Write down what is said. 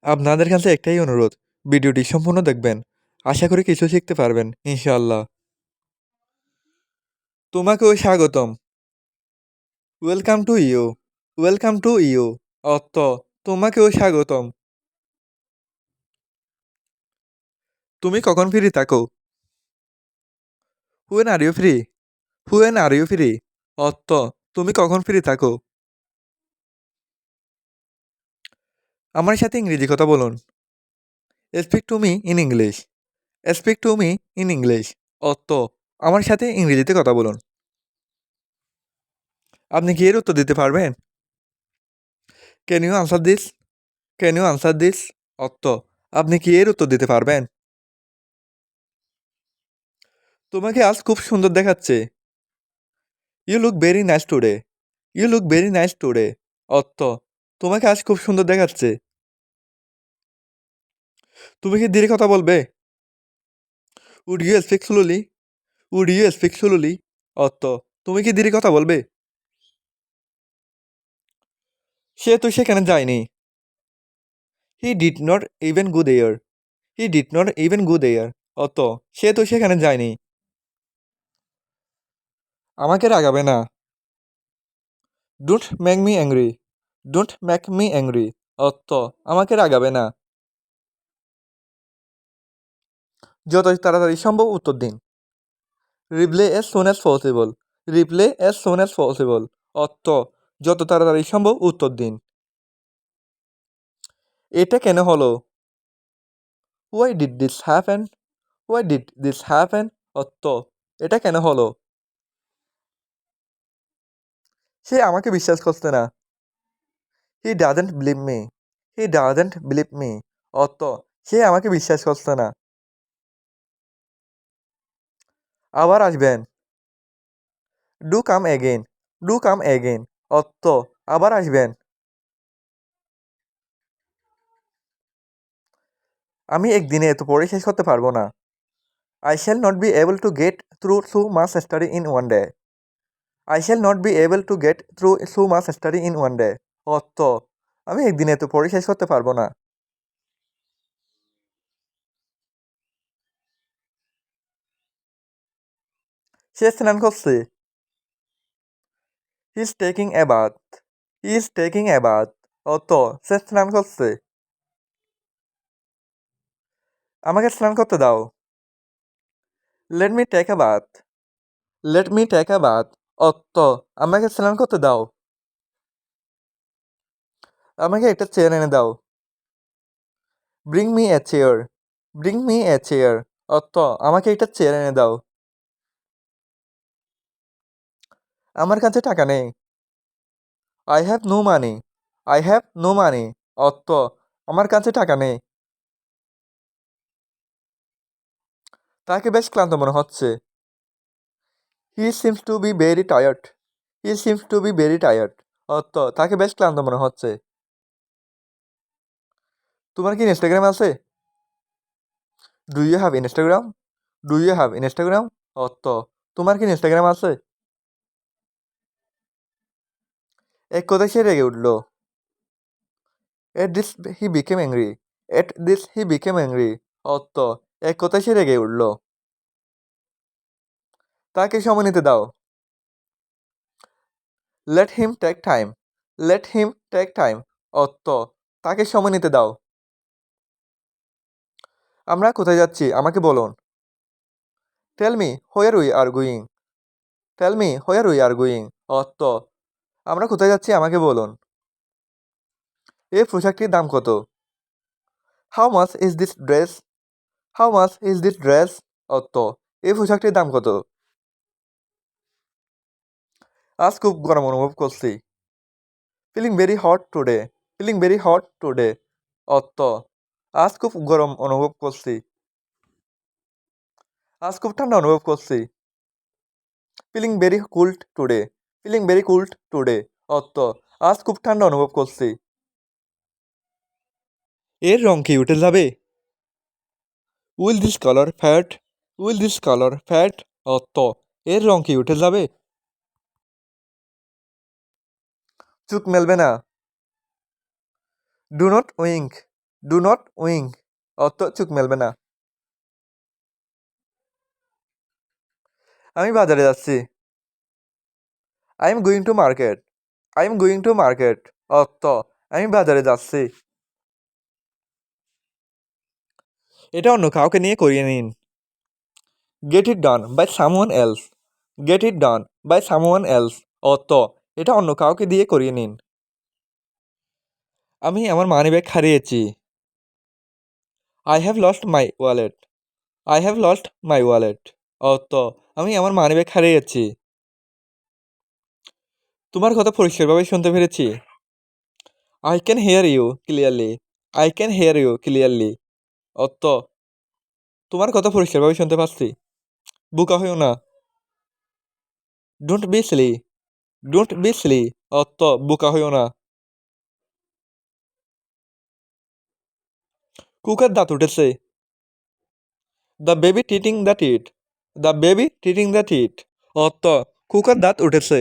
আপনাদের কাছে একটাই অনুরোধ, ভিডিওটি সম্পূর্ণ দেখবেন। আশা করি কিছু শিখতে পারবেন, ইনশাআল্লাহ। তোমাকেও স্বাগতম। Welcome to you. Welcome to you. অর্থ তোমাকেও স্বাগতম। তুমি কখন ফ্রি থাকো? When are you free? When are you free? অর্থ তুমি কখন ফ্রি থাকো? আমার সাথে ইংরেজি কথা বলুন। Speak to me in English. Speak to me in English. অর্থ আমার সাথে ইংরেজিতে কথা বলুন। আপনি কি এর উত্তর দিতে পারবেন? Can you answer this? Can you answer this? অর্থ আপনি কি এর উত্তর দিতে পারবেন? তোমাকে আজ খুব সুন্দর দেখাচ্ছে। You look very nice today. You look very nice today. অর্থ তোমাকে আজ খুব সুন্দর দেখাচ্ছে। তুমি কি ধীরে কথা বলবে? Would you speak slowly? Would you speak slowly? অর্থ তুমি কি ধীরে কথা বলবে? সে তো সেখানে যায়নি। He did not even go there. He did not even go there. অর্থ সে তো সেখানে যায়নি। আমাকে রাগাবে না। Don't make me angry. Don't make me angry. অর্থ আমাকে রাগাবে না। যত তাড়াতাড়ি সম্ভব উত্তর দিন। Reply as soon as possible. Reply as soon as possible. অর্থ যত তাড়াতাড়ি সম্ভব উত্তর দিন। এটা কেন হলো? Why did this happen? Why did this happen? অর্থ এটা কেন হলো? সে আমাকে বিশ্বাস করছে না। He doesn't believe me. He doesn't believe me. অর্থ সে আমাকে বিশ্বাস করছে না। আবার আসবেন। Do come again. Do come again. অর্থ আবার আসবেন। আমি একদিনে এত পড়ে শেষ করতে পারবো না। I shall not be able to get through so much study in one day. I shall not be able to get through so much study in one day. অর্থ আমি একদিনে এত পড়ে শেষ করতে পারবো না। সে স্নান করছে। He is taking a bath. He is taking a bath. অর্থ সে স্নান করছে। আমাকে স্নান করতে দাও। Let me take a bath. Let me take a bath. অর্থ আমাকে স্নান করতে দাও। আমাকে একটা চেয়ার এনে দাও। Bring me a chair. Bring me a chair. অর্থ আমাকে একটা চেয়ার এনে দাও। আমার কাছে টাকা নেই। I have no money. I have no money. অর্থ আমার কাছে টাকা নেই। তাকে বেশ ক্লান্ত মনে হচ্ছে। He seems to be very tired. He seems to be very tired. অর্থ তাকে বেশ ক্লান্ত মনে হচ্ছে। তোমার কি ইনস্টাগ্রাম আছে? Do you have Instagram? Do you have Instagram? অর্থ তোমার কি ইনস্টাগ্রাম আছে? এক কথায় সে রেগে উঠল। At this he became angry. At this he became angry. অর্থ এক কথায় সে রেগে উঠল। তাকে সময় নিতে দাও। Let him take time. Let him take time. অর্থ তাকে সময় নিতে দাও। আমরা কোথায় যাচ্ছি আমাকে বলুন। Tell me where we are going. Tell me where we are going. অর্থ আমরা কোথায় যাচ্ছি আমাকে বলুন। এই পোশাকটির দাম কত? How much is this dress? How much is this dress? অর্থ এই পোশাকটির দাম কত? আজ খুব গরম অনুভব করছি। Feeling very hot today. Feeling very hot today. অর্থ আজ খুব গরম অনুভব করছি। আজ খুব ঠান্ডা অনুভব করছি। Feeling very cold today. Feeling very cold today. অর্থ আজ খুব ঠান্ডা অনুভব করছি। এর রং কি উঠে যাবে? Will this colour fat? Will this colour fat? অর্থ এর রং কি উঠে যাবে? চোখ মেলবে না। Do not Wynk. Do not wing অর্থ চোখ মেলবে না। আমি বাজারে যাচ্ছি। I am going to market. I am going to market অর্থ আমি বাজারে যাচ্ছি। এটা অন্য কাউকে নিয়ে করিয়ে নিন। Get it done by someone else. Get it done by someone else অর্থ এটা অন্য কাউকে দিয়ে করিয়ে নিন। আমি আমার মানিব্যাগ হারিয়েছি। I have lost my wallet. I have lost my wallet অর্থ আমি আমার মানিব্যাগ হারিয়েছি। তোমার কথা পরিষ্কারভাবে শুনতে পেরেছি। I can hear you clearly. I can hear you clearly অর্থ তোমার কথা পরিষ্কারভাবে শুনতে পাচ্ছি। বোকা হইও না। Don't be silly. Don't be silly অর্থ বোকা হইও না। কুকার দাঁত উঠেছে। The baby teething the teeth. The baby teething the teeth অর্থ কুকার দাঁত উঠেছে।